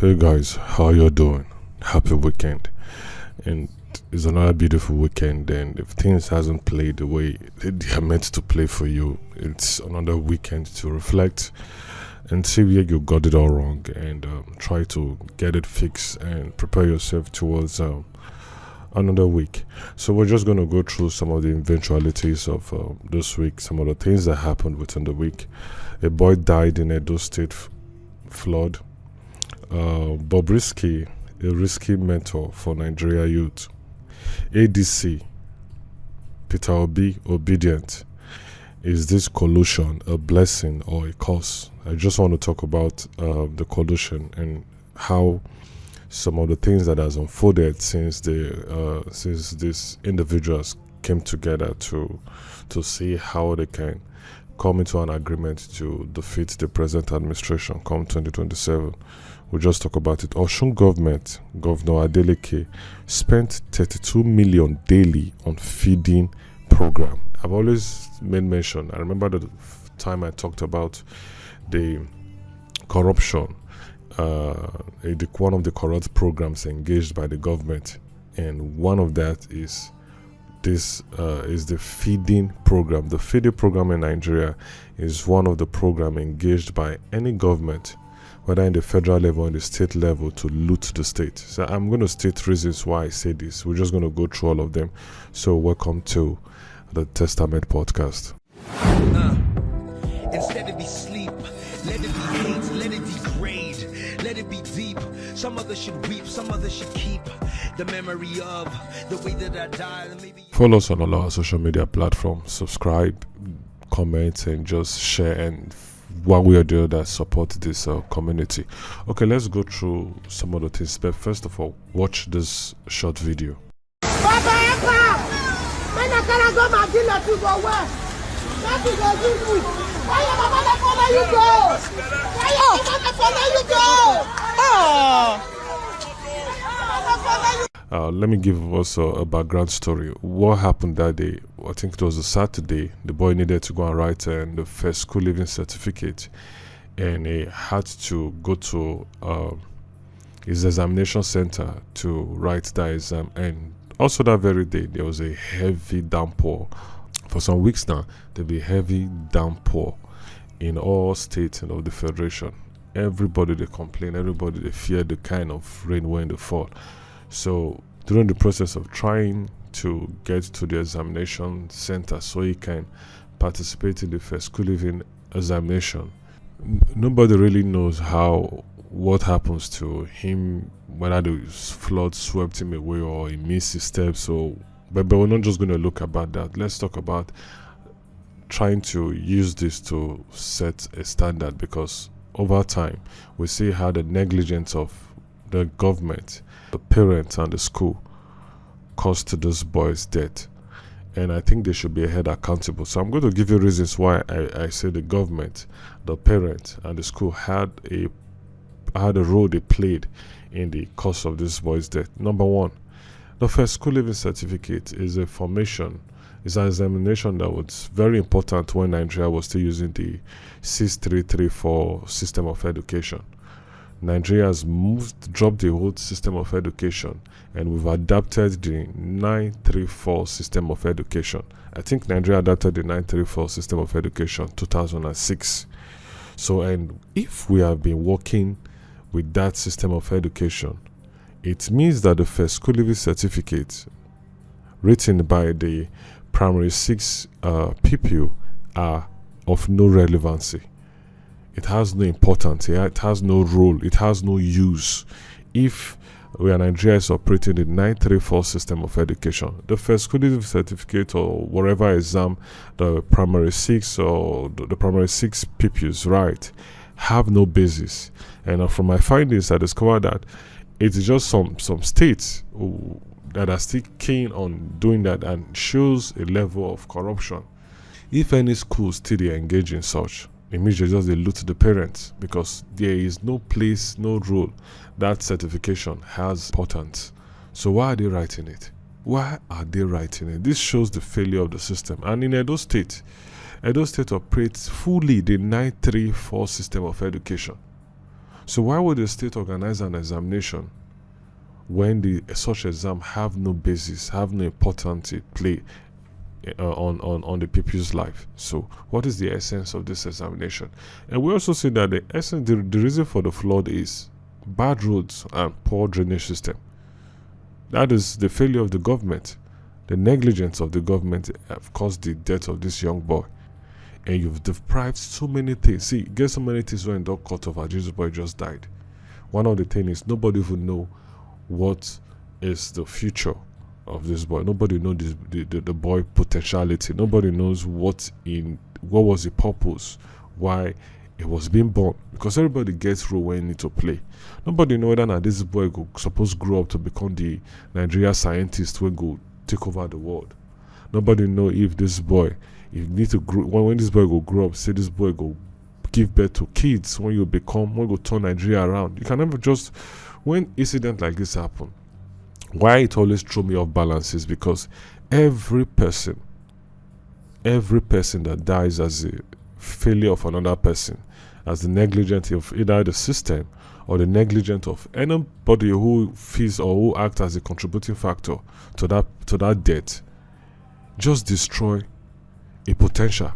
Hey guys, how you doing? Happy weekend. And it's another beautiful weekend, and if things hasn't played the way they are meant to play for you, it's another weekend to reflect and see where you got it all wrong, and try to get it fixed and prepare yourself towards another week. So we're just going to go through some of the eventualities of this week, some of the things that happened within the week. A boy died in EDO STATE flood. BOBrisky, a risky mentor for Nigeria youth. ADC, PETER OBI, obedient. Is this collusion a blessing or a curse? I just want to talk about the collusion and how some of the things that has unfolded since these individuals came together to see how they can come into an agreement to defeat the present administration come 2027. We'll just talk about it. OSUN government, Governor Adeleke, spent 32 million daily on feeding program. I've always made mention. I remember the time I talked about the corruption, one of the corrupt programs engaged by the government, and one of that is this is the feeding program. The feeding program in Nigeria is one of the programs engaged by any government, whether in the federal level or in the state level, to loot the state. So I'm going to state reasons why I say this. We're just going to go through all of them. So welcome to the Testament podcast. Instead of be sleep, let it be hate, let it degrade, let it be deep. Some others should weep, some others should keep the memory of the way that I died. Maybe follow us on all our social media platforms, subscribe, comment, and just share, and one way or the other support this community. Okay, let's go through some of the things, but first of all, watch this short video. Let me give us a background story. What happened that day? I think it was a Saturday. The boy needed to go and write the first school living certificate, and he had to go to his examination center to write that exam. And also that very day, there was a heavy downpour. For some weeks now, there'll be heavy downpour in all states of the federation. Everybody they complain, everybody they fear the kind of rain when they fall. So during the process of trying to get to the examination center so he can participate in the first school living examination, nobody really knows what happens to him, whether the flood swept him away or he missed his steps. But we're not just going to look about that. Let's talk about trying to use this to set a standard, because over time we see how the negligence of the government, the parents, and the school caused this boy's death, and I think they should be held accountable. So I'm going to give you reasons why I say the government, the parents, and the school had a role they played in the cause of this boy's death. Number one, the first school living certificate is a formation, is an examination that was very important when Nigeria was still using the 6334 system of education. Nigeria has dropped the old system of education, and we've adapted the 934 system of education. I think Nigeria adapted the 934 system of education 2006. So, and if we have been working with that system of education, it means that the first school living certificate written by the primary 6 people are of no relevancy. It has no importance, it has no role, it has no use if Nigeria is operating the 934 system of education. The first school living certificate or whatever exam the primary 6 or the primary 6 pupils write have no basis. And from my findings, I discovered that it's just some states that are still keen on doing that, and shows a level of corruption. If any schools still engage in such, immediately just they loot the parents, because there is no place, no role that certification has importance. So why are they writing it? Why are they writing it? This shows the failure of the system. And in Edo State operates fully the 934 system of education. So why would the state organize an examination when the such exam have no basis, have no importance it play on the people's life? So what is the essence of this examination? And we also see that the essence, the reason for the flood is bad roads and poor drainage system. That is the failure of the government. The negligence of the government have caused the death of this young boy. And you've deprived so many things. See, get so many things when dog cut off. Jesus boy just died. One of the things is nobody will know what is the future of this boy. Nobody knows the boy potentiality. Nobody knows what was the purpose, why it was being born. Because everybody gets through when you need to play. Nobody knows whether this boy go supposed to grow up to become the Nigeria scientist who go take over the world. Nobody know if this boy, you need to grow, when this boy go grow up, say this boy go give birth to kids, when you go turn Nigeria around. You can never just, when incident like this happen, why it always throw me off balance is because every person that dies as a failure of another person, as the negligence of either the system or the negligence of anybody who feels or who acts as a contributing factor to that death, just destroy a potential.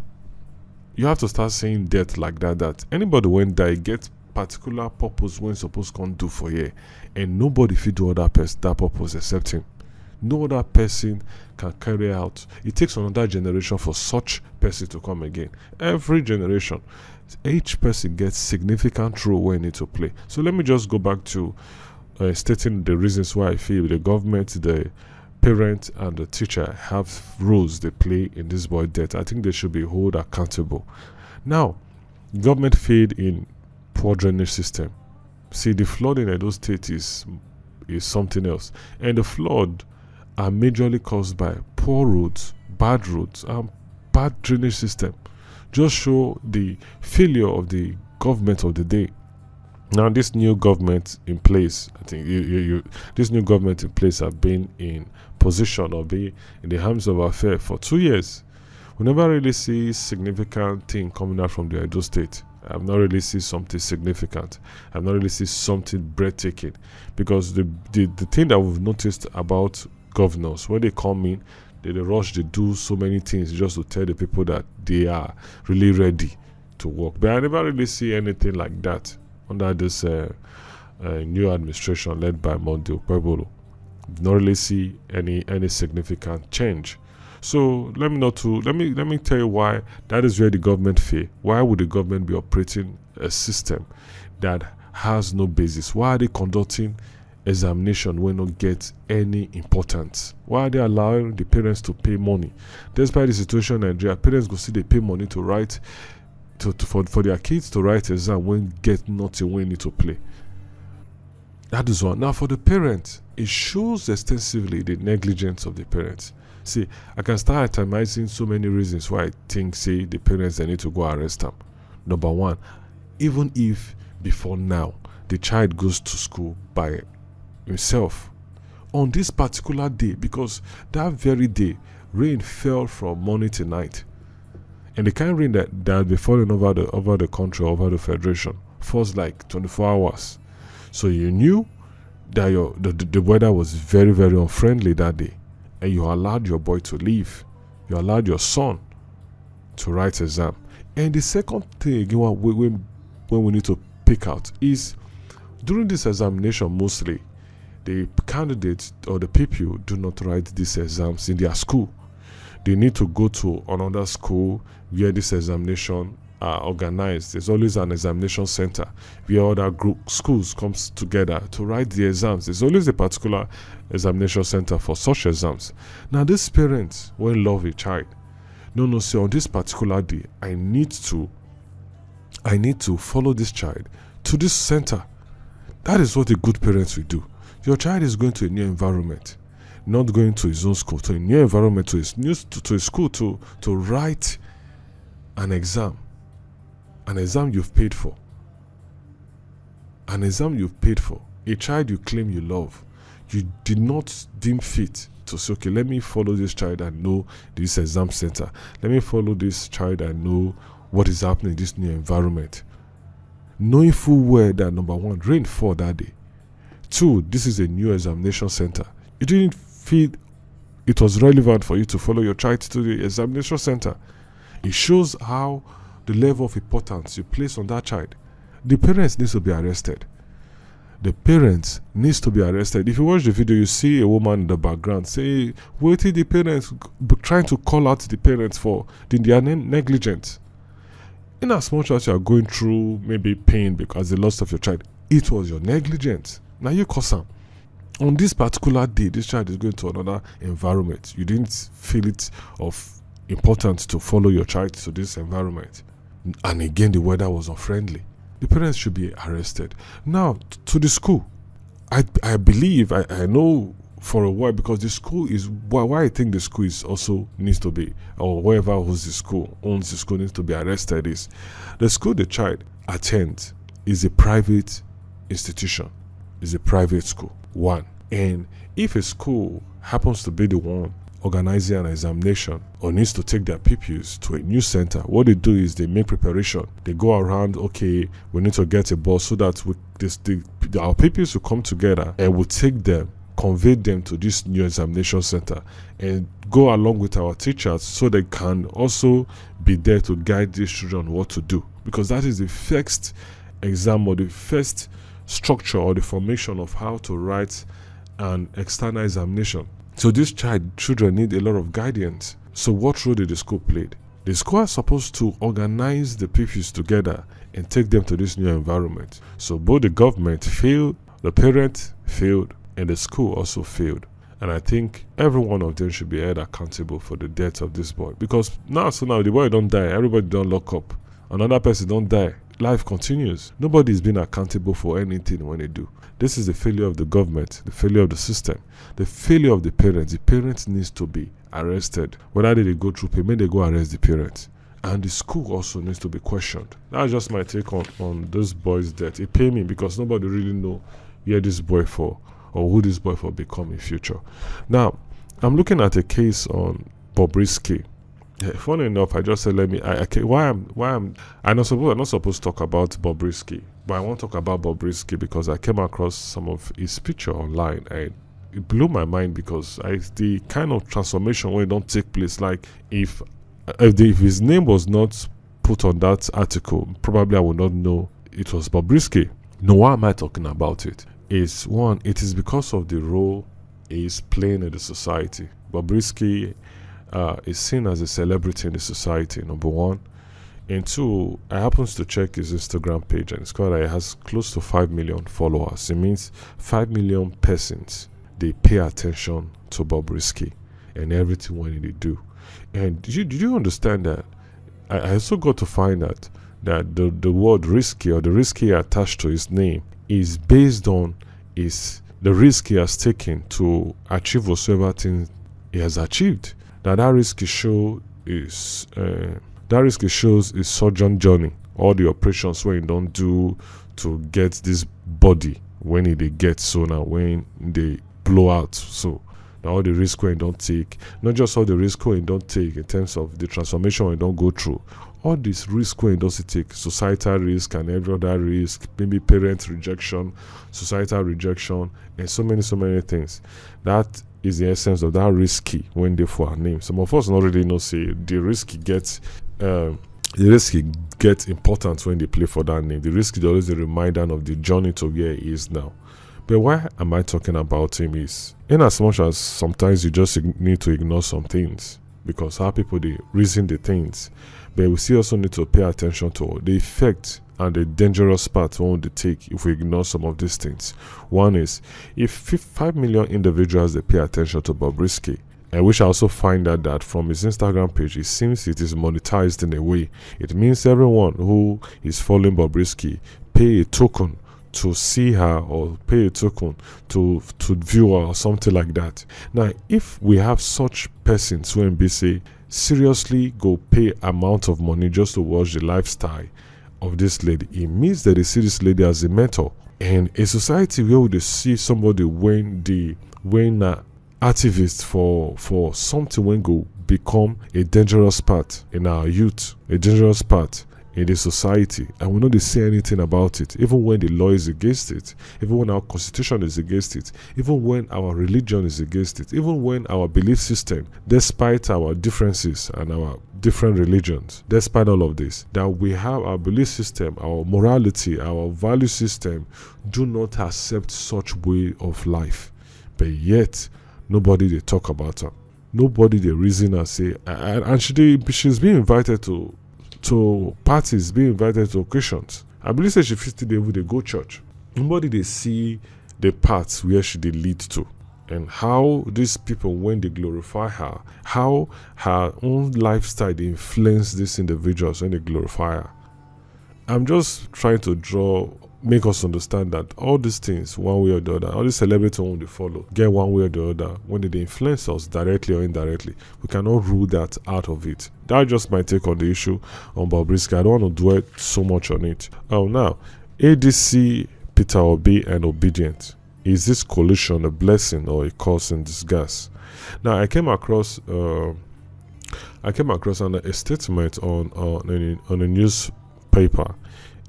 You have to start saying death like that anybody when die get particular purpose when supposed to do for you, and nobody fit do that purpose except him. No other person can carry out. It takes another generation for such person to come again. Every generation, each person gets significant role when they need to play. So let me just go back to stating the reasons why I feel the government, the parent and the teacher have roles they play in this boy death. I think they should be held accountable. Now, government failed in poor drainage system. See, the flood in Edo State is something else, and the flood are majorly caused by poor roads, and bad drainage system. Just show the failure of the government of the day. Now, this new government in place, I think this new government in place have been in position or be in the hands of affairs for 2 years. We never really see significant thing coming out from the Edo State. I've not really seen something significant. I've not really seen something breathtaking, because the thing that we've noticed about governors, when they come in, they rush, they do so many things just to tell the people that they are really ready to work. But I never really see anything like that under this new administration led by Monday Okpebolo. Not really see any significant change. So let me tell you why that is where the government fail. Why would the government be operating a system that has no basis? Why are they conducting examination when not get any importance? Why are they allowing the parents to pay money? Despite the situation in Nigeria, parents go see they pay money to write for their kids to write exam when get nothing when need to play. That is one. Now for the parents, it shows extensively the negligence of the parents. See, I can start itemizing so many reasons why I think, say, the parents, they need to go arrest them. Number one, even if before now the child goes to school by himself on this particular day, because that very day rain fell from morning to night, and the kind of rain that had been falling over the country, over the federation, falls like 24 hours. So you knew that the weather was very, very unfriendly that day, and you allowed your boy to leave. You allowed your son to write exam. And the second thing again, when we need to pick out is, during this examination, mostly the candidates or the people do not write these exams in their school. They need to go to another school where this examination are organized. There's always an examination center where other schools comes together to write the exams. There's always a particular examination center for such exams. Now, these parents will love a child. No, say on this particular day, I need to follow this child to this center. That is what a good parents will do. Your child is going to a new environment, not going to his own school, to a new environment, to his school to write an exam. An exam you've paid for. An exam you've paid for. A child you claim you love. You did not deem fit to say, okay, let me follow this child and know this exam center. Let me follow this child and know what is happening in this new environment. knowing full well that number one, rain fall that day. Two, this is a new examination center. You didn't feel it was relevant for you to follow your child to the examination center. It shows how the level of importance you place on that child. The parents needs to be arrested. The parents needs to be arrested. If you watch the video, you see a woman in the background say, "What did the parents trying to call out the parents for? They are negligent." In as much as you are going through maybe pain because the loss of your child, it was your negligence. Now you cause them. On this particular day, this child is going to another environment. You didn't feel it of importance to follow your child to this environment. And again, the weather was unfriendly. The parents should be arrested. Now, to the school. I believe, I know for a while, because the school is, why I think the school is also needs to be, or whoever owns the school needs to be arrested, is the school the child attends is a private institution, is a private school, one. And if a school happens to be the one organizing an examination or needs to take their pupils to a new center, what they do is they make preparation. They go around, okay, we need to get a bus so that our pupils will come together and we'll take them, convey them to this new examination center and go along with our teachers so they can also be there to guide these children what to do. Because that is the first exam or the first structure or the formation of how to write an external examination. So these children need a lot of guidance. So what role did the school play? The school is supposed to organize the pupils together and take them to this new environment. So both the government failed, the parent failed, and the school also failed. And I think every one of them should be held accountable for the death of this boy. Because now the boy don't die, everybody don't lock up. Another person don't die. Life continues. Nobody is being accountable for anything when they do. This is the failure of the government, the failure of the system, the failure of the parents. The parents needs to be arrested. Whether they go through payment, they go arrest the parents. And the school also needs to be questioned. That's just my take on this boy's death. It paid me because nobody really know where this boy for or who this boy for become in future. Now, I'm looking at a case on BOBrisky. Funny enough, I just said I'm not supposed to talk about BOBrisky, but I want to talk about BOBrisky because I came across some of his picture online and it blew my mind because the kind of transformation when it don't take place, like if his name was not put on that article, probably I would not know it was BOBrisky. Now, why am I talking about it? Is one, it is because of the role he is playing in the society. BOBrisky is seen as a celebrity in the society, number one. And two, I happens to check his Instagram page and it's called, it has close to 5 million followers. It means 5 million persons, they pay attention to BOBrisky and everything when they do. And did you understand that? I also got to find out that the word risky or the risky attached to his name is based on the risk he has taken to achieve whatsoever thing he has achieved. That risk shows his surgeon journey, all the operations when he don't do to get this body when they get, so now when they blow out, so now all the risk when he don't take, not just all the risk when he don't take in terms of the transformation when he don't go through, all this risk when he doesn't take, societal risk and every other risk, maybe parent rejection, societal rejection, and so many things. That is the essence of that risky when they for our name. Some of us not really know say the risky gets important when they play for that name. The risky is always a reminder of the journey to where he is now. But why am I talking about him is, in as much as sometimes you just need to ignore some things because how people they reason the things, but we still also need to pay attention to the effect and the dangerous part one would take if we ignore some of these things. One is, if 5 million individuals they pay attention to BOBrisky, and we shall also find out that from his Instagram page, it seems it is monetized in a way. It means everyone who is following BOBrisky pay a token to see her or pay a token to view her or something like that. Now, if we have such persons who say seriously go pay amount of money just to watch the lifestyle of this lady, it means that they see this lady as a mentor. And a society where they see somebody when activist for something when go become a dangerous part in our youth, a dangerous part in the society, and we know they say anything about it, even when the law is against it, even when our constitution is against it, even when our religion is against it, even when our belief system, despite our differences and our different religions, despite all of this, that we have our belief system, our morality, our value system do not accept such way of life. But yet nobody they talk about her, nobody they reason and say, and she's being invited to parties, being invited to occasions. I believe that she fit still able to go church. Nobody they see the paths where she they lead to, and how these people, when they glorify her, how her own lifestyle they influence these individuals when they glorify her. I'm just trying to make us understand that all these things, one way or the other, all these celebrities when they follow, get one way or the other, when they influence us directly or indirectly, we cannot rule that out of it. That's just my take on the issue on BOBrisky. I don't want to dwell so much on it. Now, ADC, PETER OBI, and Obedient. Is this collusion a blessing or a curse in disguise? Now, I came across a statement on a newspaper,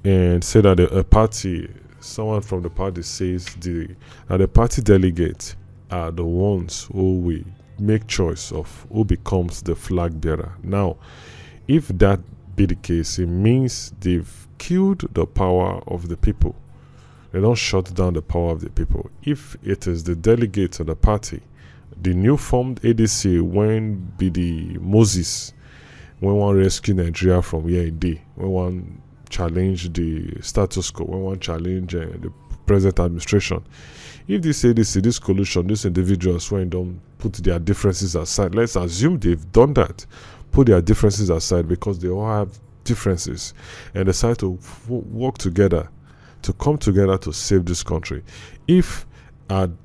and said that a party, someone from the party says that the party delegates are the ones who will make choice of who becomes the flag bearer. Now, if that be the case, it means they've killed the power of the people. They don't shut down the power of the people. If it is the delegates of the party, the new formed ADC when be the Moses, when one rescue Nigeria from where it did, when one challenge the status quo, when one challenge the present administration. If this ADC, this coalition, these individuals, when don't put their differences aside, let's assume they've done that, put their differences aside because they all have differences, and decide to work together, to come together to save this country. If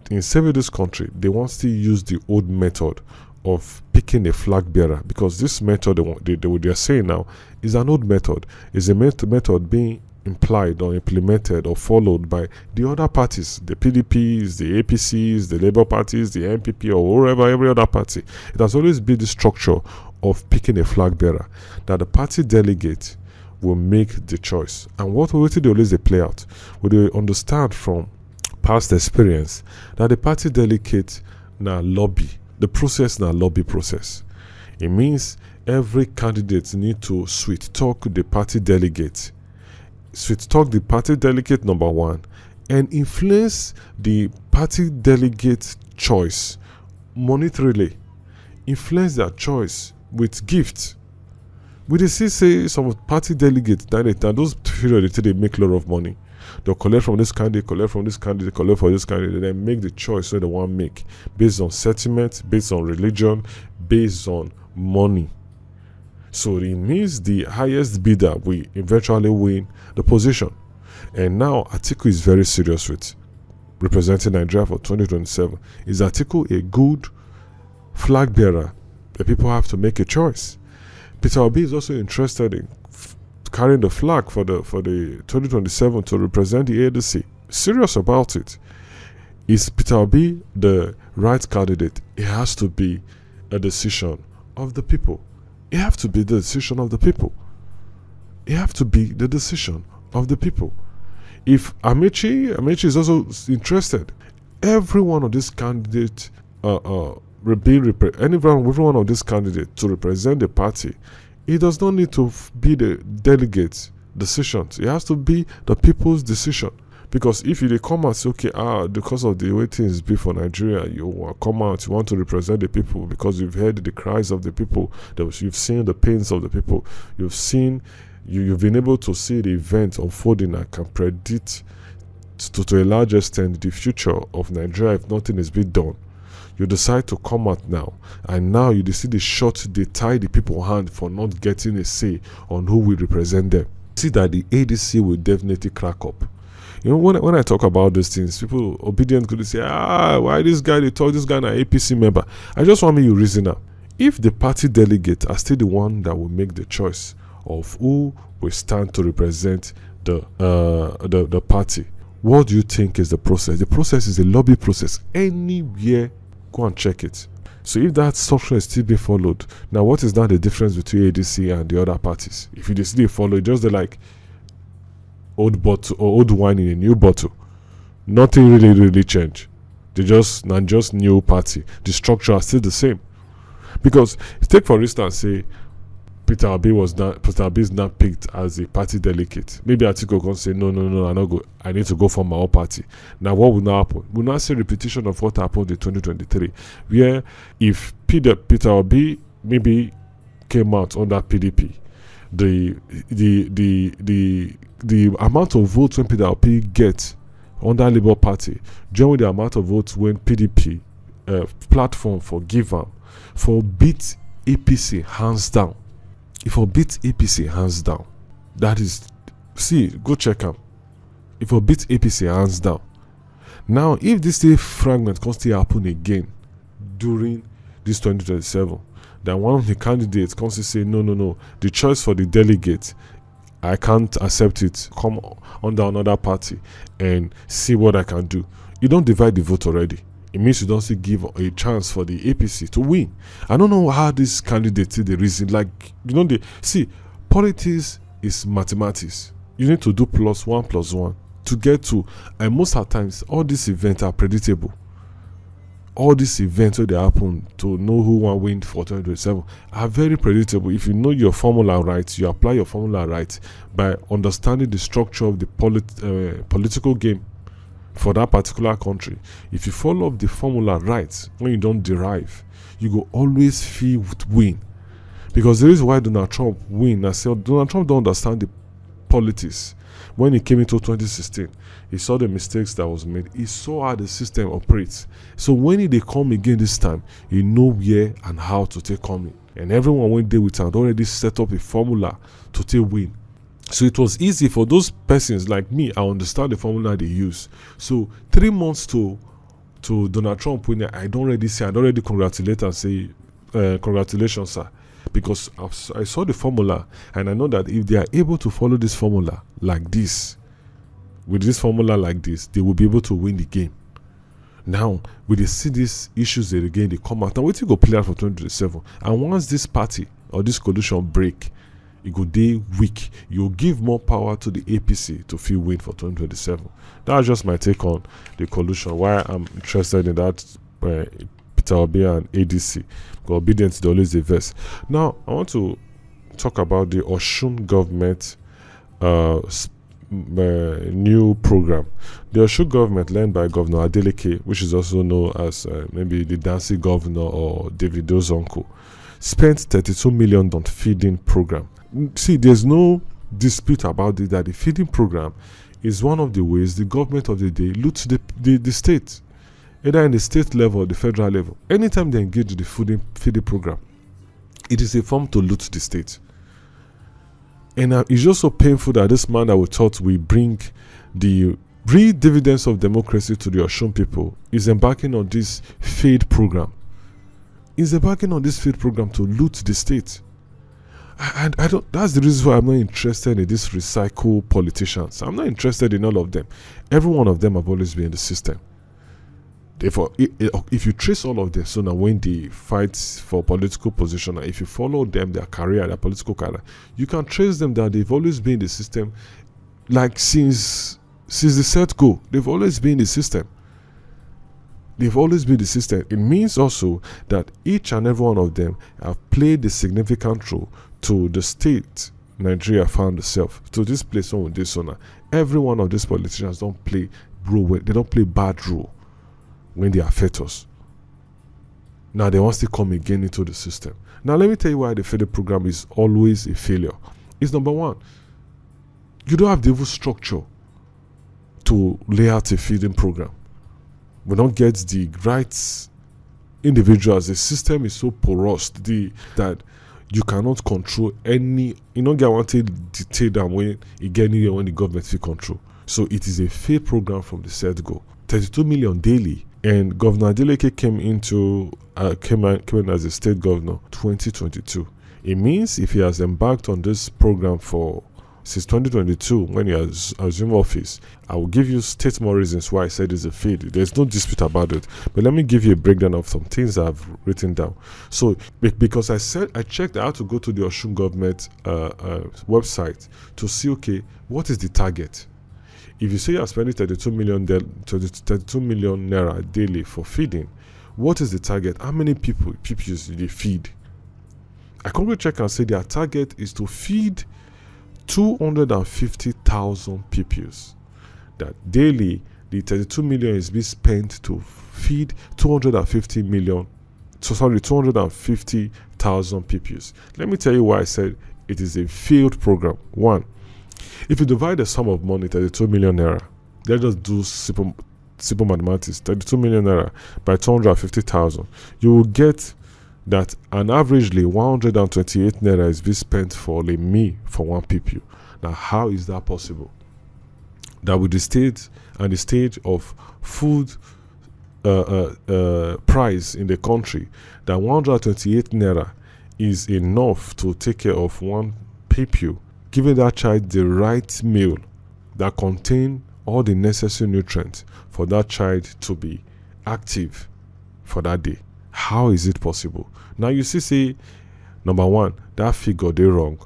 in saving this country, they want to use the old method of picking a flag bearer, because this method they are saying now is an old method, is a method being implied or implemented or followed by the other parties, the PDPs, the APCs, the Labour parties, the MPP, or wherever, every other party. It has always been the structure of picking a flag bearer, that the party delegate will make the choice. And what they always play out, we they understand from past experience that the party delegate now lobby. The process now lobby process. It means every candidate need to sweet talk the party delegate. Sweet talk the party delegate number one, and influence the party delegate choice monetarily. Influence their choice with gifts. We dey see say some party delegates that those periods they make a lot of money. They'll collect from this candidate, collect from this candidate, collect for this candidate, then make the choice that they want to make based on sentiment, based on religion, based on money. So it means the highest bidder will eventually win the position. And now Atiku is very serious with representing Nigeria for 2027. Is Atiku a good flag bearer? The people have to make a choice. PETER OBI is also interested in carrying the flag for the 2027 to represent the ADC. Serious about it. Is PETER OBI the right candidate? It has to be a decision of the people. It has to be the decision of the people. It has to be the decision of the people. If Amechi is also interested, every one of these candidates every one of these candidates to represent the party, it does not need to be the delegates' decisions. It has to be the people's decision. Because if you come and say, okay, because of the way things be for Nigeria, you come out, you want to represent the people because you've heard the cries of the people, you've seen the pains of the people, you've been able to see the event unfolding and can predict to a large extent the future of Nigeria if nothing is being done. You decide to come out now, and now you see the shot they tie the people hand for not getting a say on who will represent them. See that the ADC will definitely crack up. You know, when I talk about these things, people obedient could say, why this guy, they talk this guy an APC member. I just want you to reason up. If the party delegates are still the one that will make the choice of who will stand to represent the party, what do you think is the process? The process is a lobby process. Anywhere, go and check it. So if that structure is still being followed, now what is now the difference between ADC and the other parties? If you still follow, just like old bottle or old wine in a new bottle, nothing really changed. They just not just new party. The structure are still the same. Because take for instance, say Peter Obi is not picked as a party delegate. Maybe Atiku can say no, I not go. I need to go for my own party. Now what will now happen? We'll now see repetition of what happened in 2023, where if Peter Obi maybe came out under PDP, the amount of votes when Peter Obi gets under Labour Party, join the amount of votes when PDP platform for give am for beat APC hands down. If I beat APC hands down, that is, see, go check them. If I beat APC hands down, now if this state fragment can still happen again during this 2027, then one of the candidates can still say no, the choice for the delegate, I can't accept it. Come under another party and see what I can do. You don't divide the vote already. It means you don't still give a chance for the APC to win. I don't know how this candidate see the reason. Like, they see, politics is mathematics. You need to do +1 to get to, and most of the times, all these events are predictable. All these events where they happen to know who will win for 2027 are very predictable. If you know your formula right, you apply your formula right by understanding the structure of the political game for that particular country. If you follow up the formula right, when you don't derive, you go always feel win. Because the reason why Donald Trump win, I said Donald Trump don't understand the politics. When he came into 2016, he saw the mistakes that was made. He saw how the system operates. So when they come again this time, he know where and how to take coming. And everyone went there with had already set up a formula to take win. So it was easy for those persons like me. I understand the formula they use. So 3 months to Donald Trump winning, I'd already congratulate and say, congratulations, sir. Because I saw the formula and I know that if they are able to follow this formula like this, with this formula like this, they will be able to win the game. Now, when they see these issues again, they come out. Now, wait till go play out for 2027. And once this party or this coalition break, it go day weak. You'll give more power to the APC to feel win for 2027. That's just my take on the coalition. Why I'm interested in that Peter Obi and ADC. Because obedience is always the best. Now, I want to talk about the OSUN government new program. The OSUN government, led by Governor Adeleke, which is also known as maybe the dancing governor or Davido's uncle, spent 32 million on feeding program. See, there's no dispute about it that the feeding program is one of the ways the government of the day loots the state, either in the state level or the federal level. Anytime they engage in the feeding program, it is a form to loot the state. And it's just so painful that this man that we thought will bring the real dividends of democracy to the Osun people is embarking on this feed program. He's embarking on this feed program to loot the state. And I don't. That's the reason why I'm not interested in these recycle politicians. I'm not interested in all of them. Every one of them have always been in the system. Therefore, if you trace all of them, so now when they fight for political position, if you follow them, their career, their political career, you can trace them that they've always been in the system, like since the set go. They've always been in the system. They've always been the system. It means also that each and every one of them have played a significant role to the state Nigeria found itself, to this place on this honor. Every one of these politicians don't play role. They don't play bad role when they affect us. Now they want to come again into the system. Now let me tell you why the feeding program is always a failure. It's number one, you don't have the full structure to lay out a feeding program. We don't get the right individuals. The system is so porous that you cannot control any. You don't get one to detail them when you get anywhere when the government feel control. So it is a failed program from the set go. 32 million daily. And Governor Adeleke came in as a state governor 2022. It means if he has embarked on this program for since 2022, when you assume office. I will give you state more reasons why I said it's a feed. There's no dispute about it. But let me give you a breakdown of some things I've written down. So, because I checked, I had to go to the OSUN government website to see, okay, what is the target? If you say you're spending 32 million naira daily for feeding, what is the target? How many pupils do they feed? I can go check and say their target is to feed 250,000 pupils. That daily, the 32 million is being spent to feed 250,000 pupils. Let me tell you why I said it is a failed program. One, if you divide the sum of money, 32 million naira, let's just do simple mathematics, 32 million naira by 250,000, you will get that an averagely 128 naira is being spent for a meal for one pupil. Now, how is that possible? That with the state and the stage of food price in the country, that 128 naira is enough to take care of one pupil, giving that child the right meal that contain all the necessary nutrients for that child to be active for that day. How is it possible? Now you see, number one, that figure they wrong,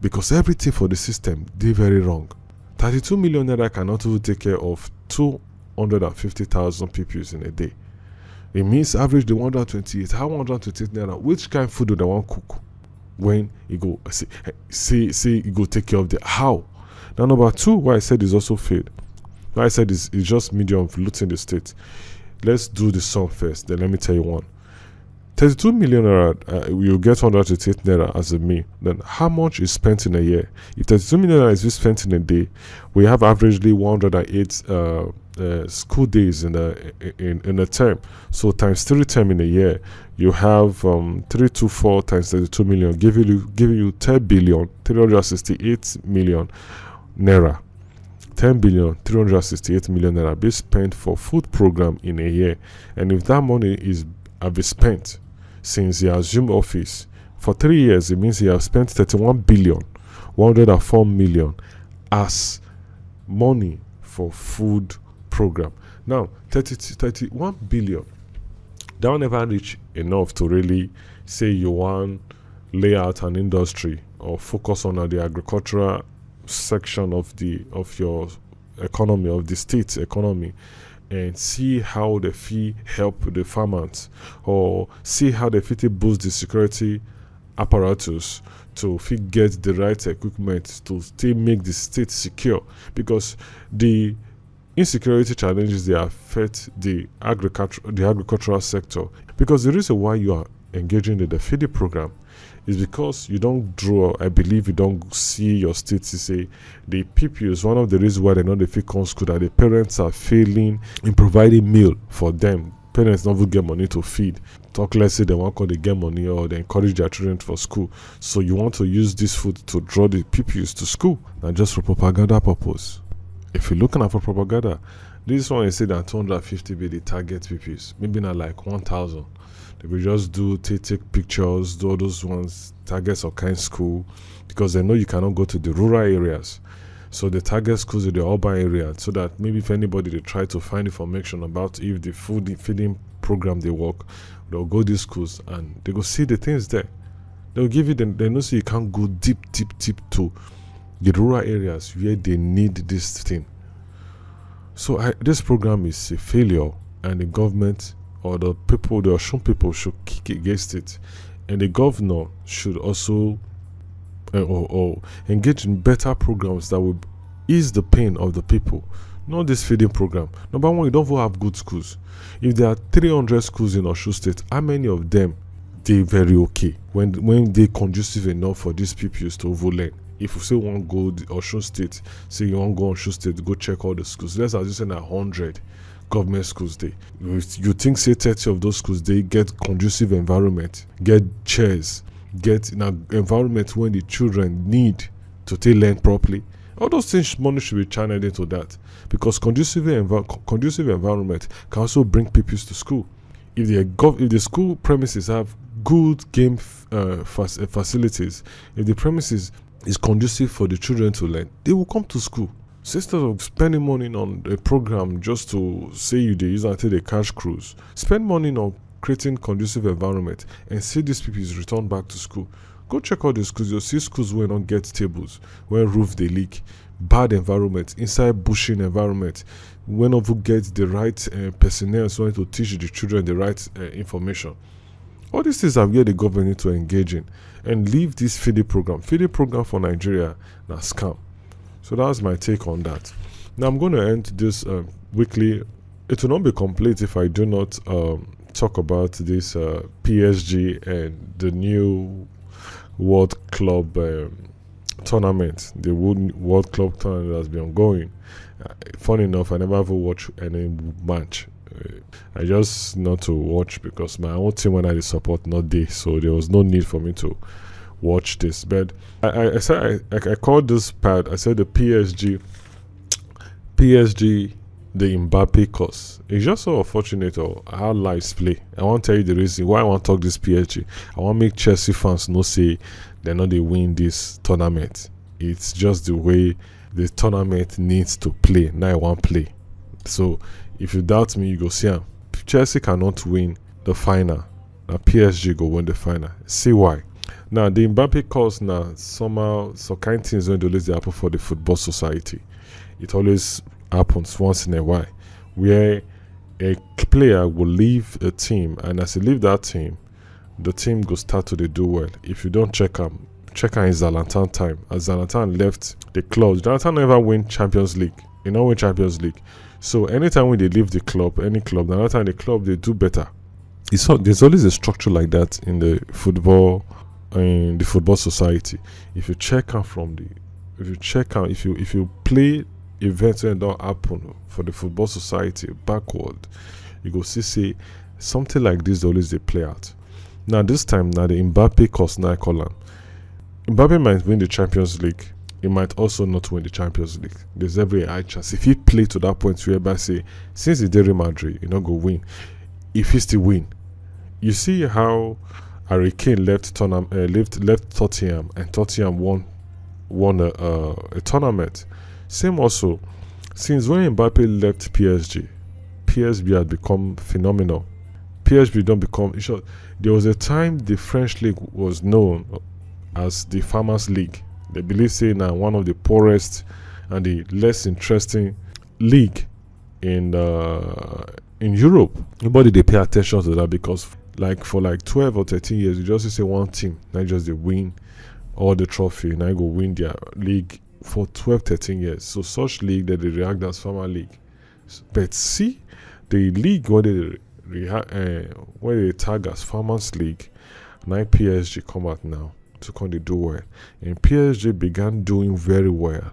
because everything for the system they very wrong. 32 million naira cannot even take care of 250,000 pupils in a day. It means average the 128. How 128 naira? Which kind of food do they want cook? When you go say you go take care of the how? Now number two, why I said is also failed. Why I said is just medium of looting the state. Let's do the sum first. Then let me tell you one. 32 million naira, you get 128 naira as a meal. Then how much is spent in a year? If 32 million naira is spent in a day, we have averagely 108 school days in a term. So times 3 term in a year, you have 324 times 32 million, giving you 10 billion 368 million naira. 10 billion 368 million naira be spent for food program in a year. And if that money is have been spent since he assumed office for 3 years, it means he has spent 31 billion 104 million as money for food program. Now 31 billion, that will never reach enough to really say you want lay out an industry or focus on the agricultural section of your economy, of the state's economy, and see how the fee help the farmers, or see how the fee boost the security apparatus to get the right equipment to still make the state secure, because the insecurity challenges they affect the agricultural sector. Because the reason why you are engaging in the feeding program is because you don't draw, I believe you don't see your state to say the pupils. One of the reasons why they're not the fit come school, that the parents are failing in providing meal for them. Parents don't even get money to feed. Talk less say they want to get money, or they encourage their children for school. So you want to use this food to draw the pupils to school, not just for propaganda purpose. If you're looking at for propaganda, this one is say that 250 be the target pupils, maybe not like 1,000. They will just take pictures, do all those ones, targets of kind school, because they know you cannot go to the rural areas. So the target schools in the urban area, so that maybe if anybody they try to find information about if the feeding program they work, they'll go to these schools and they go see the things there. They'll give you they know so you can't go deep to the rural areas where they need this thing. So this program is a failure, and the government or the OSUN people should kick against it, and the governor should also or engage in better programs that will ease the pain of the people. Not this feeding program. Number one, you don't have good schools. If there are 300 schools in OSUN State, how many of them they very okay when they conducive enough for these pupils to overlearn? If you say one go OSUN State, say you want to go OSUN State, go check all the schools. Let's assume 100 government schools there. You think say 30 of those schools they get conducive environment, get chairs, get in an environment when the children need to learn properly. All those things, money should be channeled into that, because conducive environment can also bring pupils to school. If the school premises have good game facilities, if the premises is conducive for the children to learn, they will come to school. So instead of spending money on a program just to say you they use until they cash cruise, spend money on creating conducive environment and see these people is return back to school. Go check out the schools. You'll see schools where don't get tables, where roof they leak, bad environment, inside bushing environment, when of who get the right personnel so to teach the children the right information. All these things are where the government need to engage in and leave this feeding program. Feeding program for Nigeria now scam. So that's my take on that. Now I'm going to end this weekly. It will not be complete if I do not talk about this PSG and the new World Club tournament. The World Club tournament has been ongoing. Funny enough, I never ever watch any match. I just not to watch because my own team when I support not there, so there was no need for me to watch this. But I said I called this part. I said the PSG, the Mbappe course. It's just so unfortunate how lives play. I want to tell you the reason why I want to talk this PSG. I want to make Chelsea fans know say they're not they win this tournament. It's just the way the tournament needs to play. Now I want play. So if you doubt me, you go see them. Chelsea cannot win the final. Now PSG go win the final. See why? Now the Mbappe cause now somehow some kind of things when they always happen for the football society. It always happens once in a while where a player will leave a team, and as he leave that team, the team go start to do well. If you don't check him in Zlatan time. As Zlatan left the club, Zlatan never win Champions League. He not win Champions League. So anytime when they leave the club, any club, another time the club they do better. There's always a structure like that in the football society. If you check out if you play events that don't happen for the football society backward, you go see something like this always they play out. Now this time now the Mbappe cost now column. Mbappe might win the Champions League. He might also not win the Champions League. There's every high chance. If he play to that point whereby say, since he did Real Madrid, he not go win. If he still win, you see how Harry Kane left Tottenham, and Tottenham won a tournament. Same also, since when Mbappe left PSG had become phenomenal. PSG don't become. There was a time the French league was known as the Farmers League. They believe say now one of the poorest and the less interesting league in Europe. Nobody they pay attention to that because for 12 or 13 years you just say one team, not just they win all the trophy, and I go win their league for 12, 13 years. So such league that they react as Farmer League. But see the league when they tag as Farmers League, now PSG come out now to come to do well. And PSG began doing very well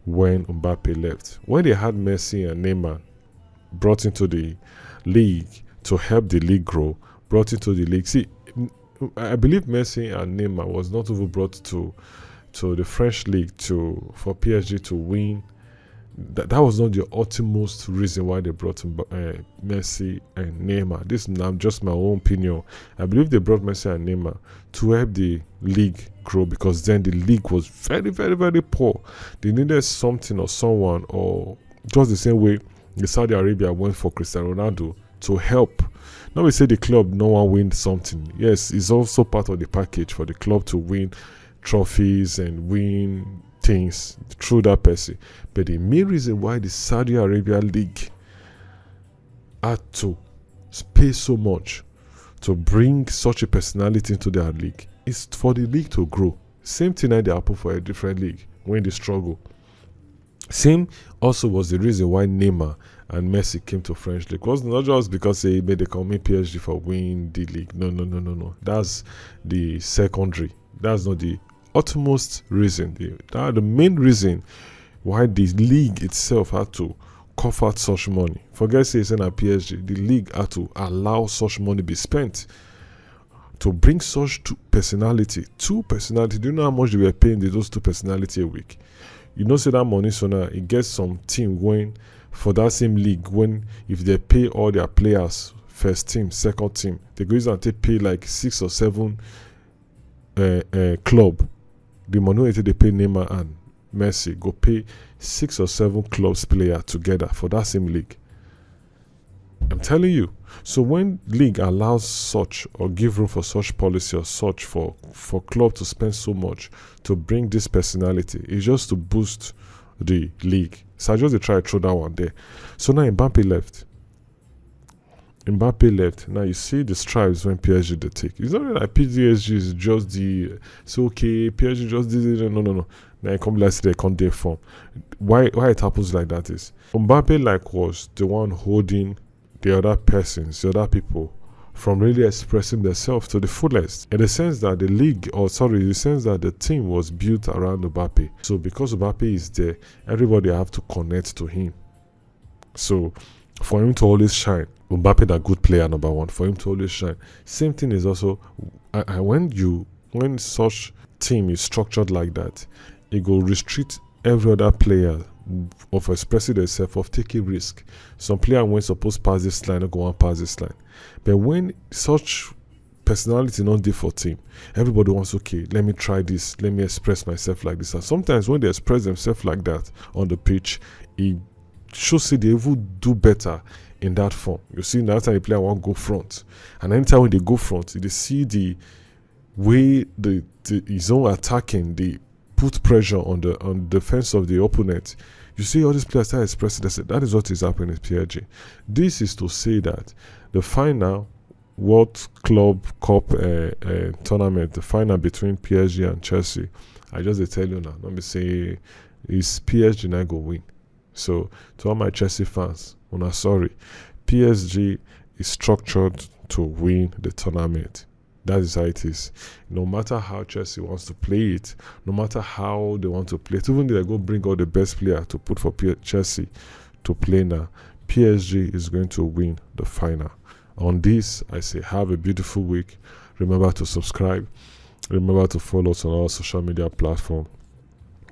when Mbappe left. When they had Messi and Neymar brought into the league to help the league grow, brought into the league. See, I believe Messi and Neymar was not even brought to the French league for PSG to win. That was not the utmost reason why they brought Messi and Neymar. This is now just my own opinion. I believe they brought Messi and Neymar to help the league grow because then the league was very, very, very poor. They needed something or someone, or just the same way the Saudi Arabia went for Cristiano Ronaldo to help. Now we say the club no one win something. Yes, it's also part of the package for the club to win trophies and win things through that person. But the main reason why the Saudi Arabia league had to pay so much to bring such a personality into their league is for the league to grow. Same thing that they happen for a different league when they struggle. Same also was the reason why Neymar and Messi came to French league. It was not just because they made the come in PSG for win the league. No. That's the secondary. That's not the utmost reason. The main reason why the league itself had to cough out such money. Forget saying at PSG, the league had to allow such money be spent to bring such two personality. Do you know how much they were paying those two personality a week? You know, say that money, so now it gets some team going for that same league. When if they pay all their players, first team, second team, they go and they pay like 6 or 7 club the money wey they pay Neymar and Messi go pay 6 or 7 clubs player together for that same league. I'm telling you. So when league allows such or give room for such policy or such for club to spend so much to bring this personality, it's just to boost the league. So I just try to throw that one there. So now Mbappe left. Now you see the strides when PSG they take. It's not like PSG is just the okay, PSG just did it. No. Now it come last they can't their form. Why it happens like that is Mbappe like was the one holding the other persons, the other people from really expressing themselves to the fullest, in the sense that the league, in the sense that the team was built around Mbappe. So because Mbappe is there, everybody have to connect to him. So for him to always shine, Mbappe a good player, number one, for him to always shine. Same thing is also when such team is structured like that, it will restrict every other player of expressing themselves, of taking risk. Some player when supposed pass this line, or go on pass this line. But when such personality not there for team, everybody wants, okay, let me try this, let me express myself like this. And sometimes when they express themselves like that on the pitch, it shows they will do better in that form. You see, now time the player won't go front, and anytime when they go front, they see the way his own attacking, they put pressure on the defense of the opponent. You see all these players start expressing themselves. That is what is happening in PSG. This is to say that the final World Club Cup tournament, the final between PSG and Chelsea, I just tell you now, let me say, is PSG now go win. So to all my Chelsea fans, sorry, PSG is structured to win the tournament. That is how it is. No matter how Chelsea wants to play it, no matter how they want to play it, even if they go bring all the best player to put for Chelsea to play now, PSG is going to win the final. On this, I say have a beautiful week. Remember to subscribe. Remember to follow us on all social media platforms.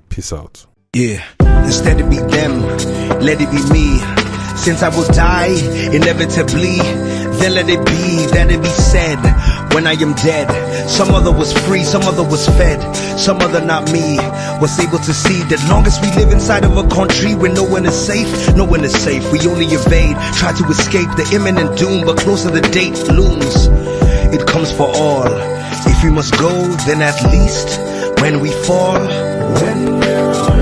Peace out. Yeah, instead it be them, let it be me. Since I will die, inevitably, then let it be, that it be said, when I am dead. Some other was free, some other was fed, some other not me, was able to see that long as we live inside of a country where no one is safe, no one is safe. We only evade, try to escape the imminent doom, but closer the date looms. It comes for all. If we must go, then at least when we fall, when we're on